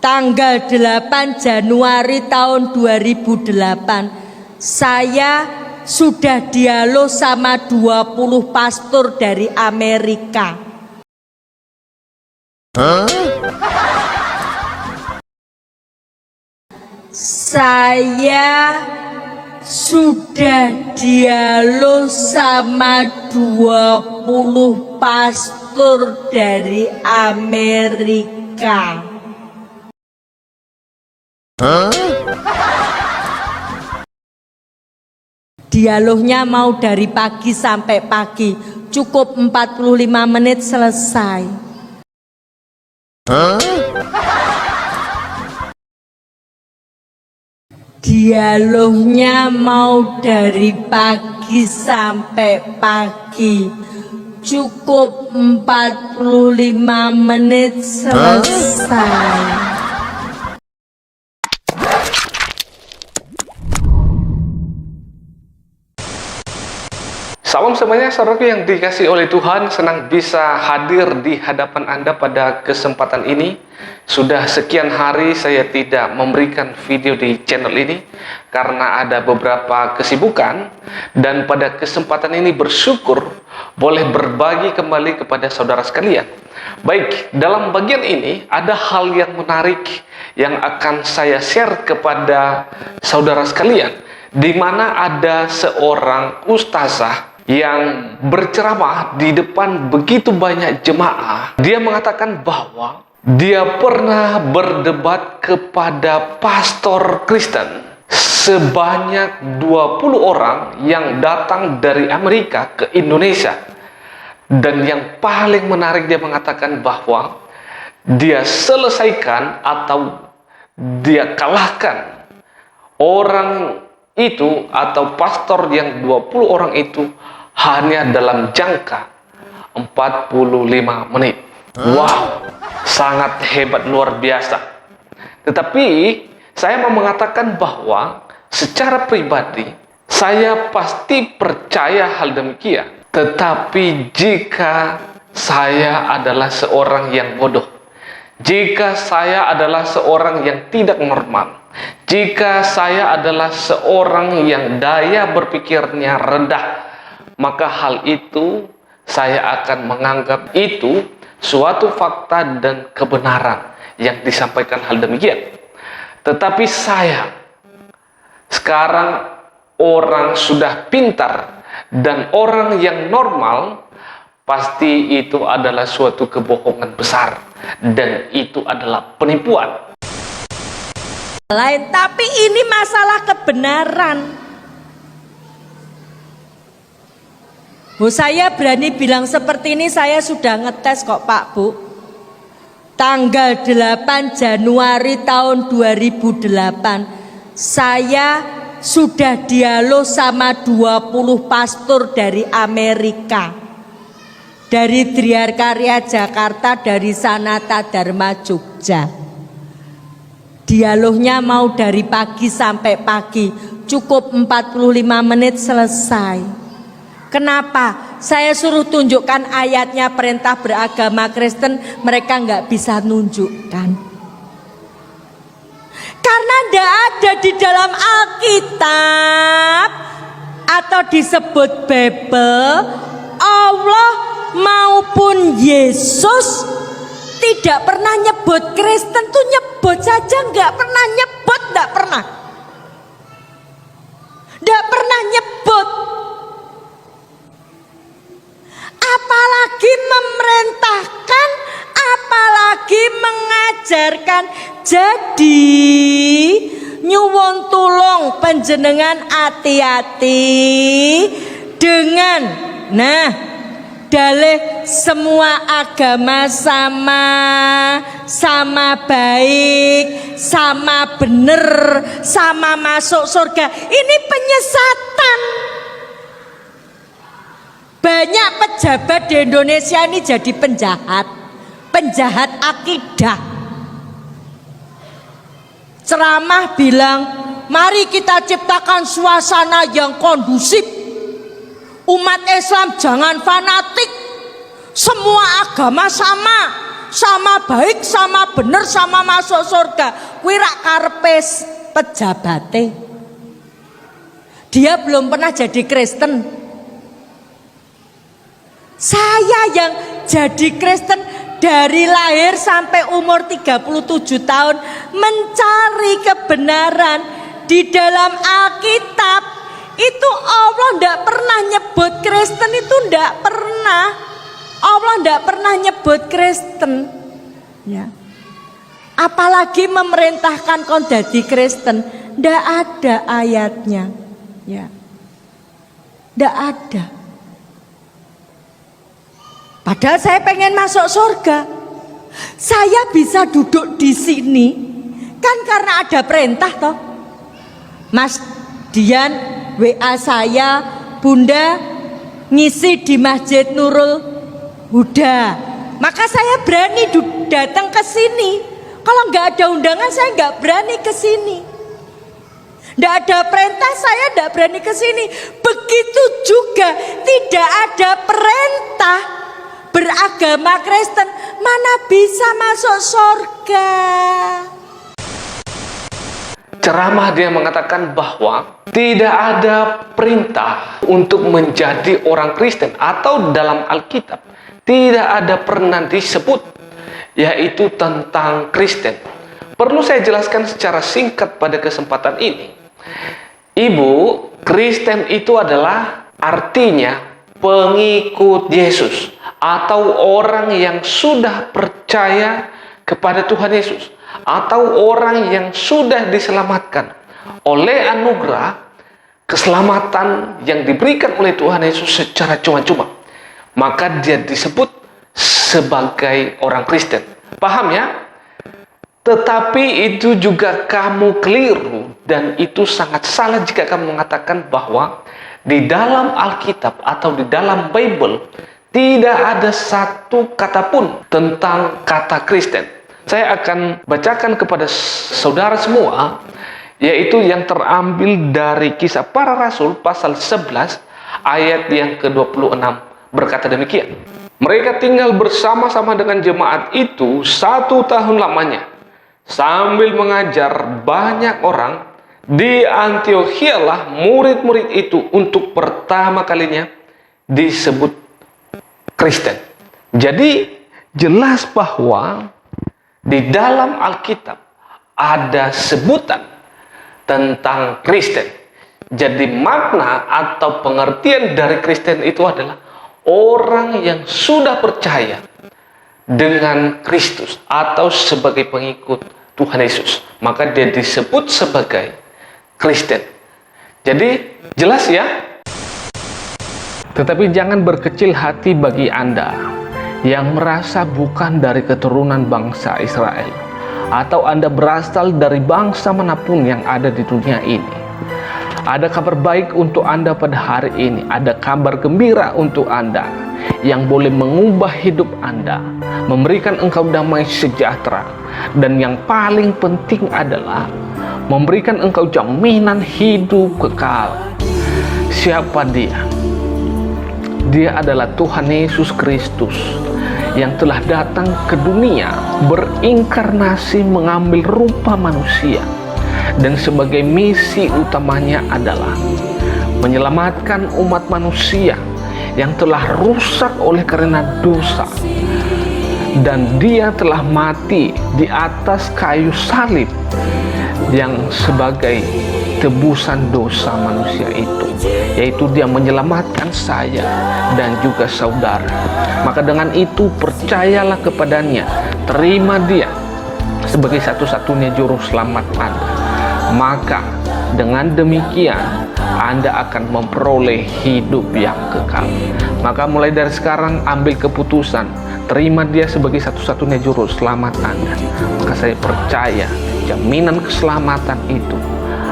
Tanggal 8 Januari tahun 2008 saya sudah dialog sama 20 pastor dari Amerika. Saya sudah dialog sama 20 pastor dari Amerika. Dialognya mau dari pagi sampai pagi, cukup 45 menit selesai. Dialognya mau dari pagi sampai pagi, cukup 45 menit selesai. Salam semuanya, saudaraku yang dikasih oleh Tuhan, senang bisa hadir di hadapan Anda pada kesempatan ini. Sudah sekian hari saya tidak memberikan video di channel ini karena ada beberapa kesibukan, dan pada kesempatan ini bersyukur boleh berbagi kembali kepada saudara sekalian. Baik, dalam bagian ini ada hal yang menarik yang akan saya share kepada saudara sekalian, di mana ada seorang ustazah yang berceramah di depan begitu banyak jemaah. Dia mengatakan bahwa dia pernah berdebat kepada pastor Kristen sebanyak 20 orang yang datang dari Amerika ke Indonesia. Dan yang paling menarik, dia mengatakan bahwa dia selesaikan atau dia kalahkan orang itu atau pastor yang 20 orang itu hanya dalam jangka 45 menit. Wow, sangat hebat, luar biasa. Tetapi saya mau mengatakan bahwa secara pribadi saya pasti percaya hal demikian. Tetapi jika saya adalah seorang yang bodoh, jika saya adalah seorang yang tidak normal, jika saya adalah seorang yang daya berpikirnya rendah, maka hal itu saya akan menganggap itu suatu fakta dan kebenaran yang disampaikan hal demikian. Tetapi saya sekarang orang sudah pintar dan orang yang normal, pasti itu adalah suatu kebohongan besar dan itu adalah penipuan. Lain, tapi ini masalah kebenaran. Saya berani bilang seperti ini, saya sudah ngetes kok Pak Bu. Tanggal 8 Januari tahun 2008 saya sudah dialog sama 20 pastor dari Amerika, dari Triarkarya Jakarta, dari Sanata Dharma Jogja. Dialognya mau dari pagi sampai pagi, cukup 45 menit selesai. Kenapa? Saya suruh tunjukkan ayatnya perintah beragama Kristen, mereka nggak bisa nunjukkan. Karena tidak ada di dalam Alkitab atau disebut Bible, Allah maupun Yesus tidak pernah nyebut Kristen tuh, nyebut saja nggak pernah nyebut, nggak pernah nyebut. Apalagi memerintahkan, apalagi mengajarkan. Jadi nyuwun tulung panjenengan hati-hati dengan dalih semua agama sama baik, sama bener, sama masuk surga. Ini penyesatan. Banyak pejabat di Indonesia ini jadi penjahat akidah. Ceramah bilang, mari kita ciptakan suasana yang kondusif. Umat Islam jangan fanatik, semua agama sama, sama baik, sama bener, sama masuk surga. Kuwi rak karepe pejabate. Dia belum pernah jadi Kristen. Saya yang jadi Kristen dari lahir sampai umur 37 tahun mencari kebenaran di dalam Alkitab. Itu Allah tidak pernah nyebut Kristen, itu tidak pernah. Allah tidak pernah nyebut Kristen. Ya. Apalagi memerintahkan kon dadi Kristen, tidak ada ayatnya. Ya. Tidak ada. Padahal saya pengen masuk surga. Saya bisa duduk di sini kan karena ada perintah toh. Mas Dian WA saya, Bunda ngisi di Masjid Nurul Huda. Maka saya berani datang ke sini. Kalau nggak ada undangan saya nggak berani ke sini. Nggak ada perintah saya nggak berani ke sini. Begitu juga tidak ada perintah beragama Kristen, mana bisa masuk surga? Ceramah dia mengatakan bahwa tidak ada perintah untuk menjadi orang Kristen, atau dalam Alkitab tidak ada pernah disebut yaitu tentang Kristen. Perlu saya jelaskan secara singkat pada kesempatan ini. Ibu, Kristen itu adalah artinya pengikut Yesus atau orang yang sudah percaya kepada Tuhan Yesus, atau orang yang sudah diselamatkan oleh anugerah keselamatan yang diberikan oleh Tuhan Yesus secara cuma-cuma. Maka dia disebut sebagai orang Kristen. Paham ya? Tetapi itu juga kamu keliru, dan itu sangat salah jika kamu mengatakan bahwa di dalam Alkitab atau di dalam Bible tidak ada satu kata pun tentang kata Kristen. Saya akan bacakan kepada saudara semua, yaitu yang terambil dari Kisah Para Rasul pasal 11 ayat yang ke-26, berkata demikian. Mereka tinggal bersama-sama dengan jemaat itu 1 tahun lamanya, sambil mengajar banyak orang. Di Antiokhia lah murid-murid itu untuk pertama kalinya disebut Kristen. Jadi jelas bahwa di dalam Alkitab ada sebutan tentang Kristen. Jadi makna atau pengertian dari Kristen itu adalah orang yang sudah percaya dengan Kristus atau sebagai pengikut Tuhan Yesus. Maka dia disebut sebagai Kristen. Jadi jelas ya? Tetapi jangan berkecil hati bagi Anda yang merasa bukan dari keturunan bangsa Israel, atau Anda berasal dari bangsa manapun yang ada di dunia ini. Ada kabar baik untuk Anda pada hari ini. Ada kabar gembira untuk Anda yang boleh mengubah hidup Anda, memberikan engkau damai sejahtera, dan yang paling penting adalah memberikan engkau jaminan hidup kekal. Siapa dia? Dia adalah Tuhan Yesus Kristus yang telah datang ke dunia, berinkarnasi, mengambil rupa manusia, dan sebagai misi utamanya adalah menyelamatkan umat manusia yang telah rusak oleh karena dosa. Dan dia telah mati di atas kayu salib yang sebagai tebusan dosa manusia itu, yaitu dia menyelamatkan saya dan juga saudara. Maka dengan itu percayalah kepadanya, terima dia sebagai satu-satunya juru selamat Anda. Maka dengan demikian Anda akan memperoleh hidup yang kekal. Maka mulai dari sekarang ambil keputusan, terima dia sebagai satu-satunya juru selamat Anda. Maka saya percaya jaminan keselamatan itu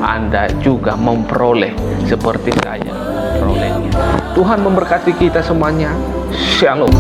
Anda juga memperoleh seperti saya memperolehnya. Tuhan memberkati kita semuanya. Shalom.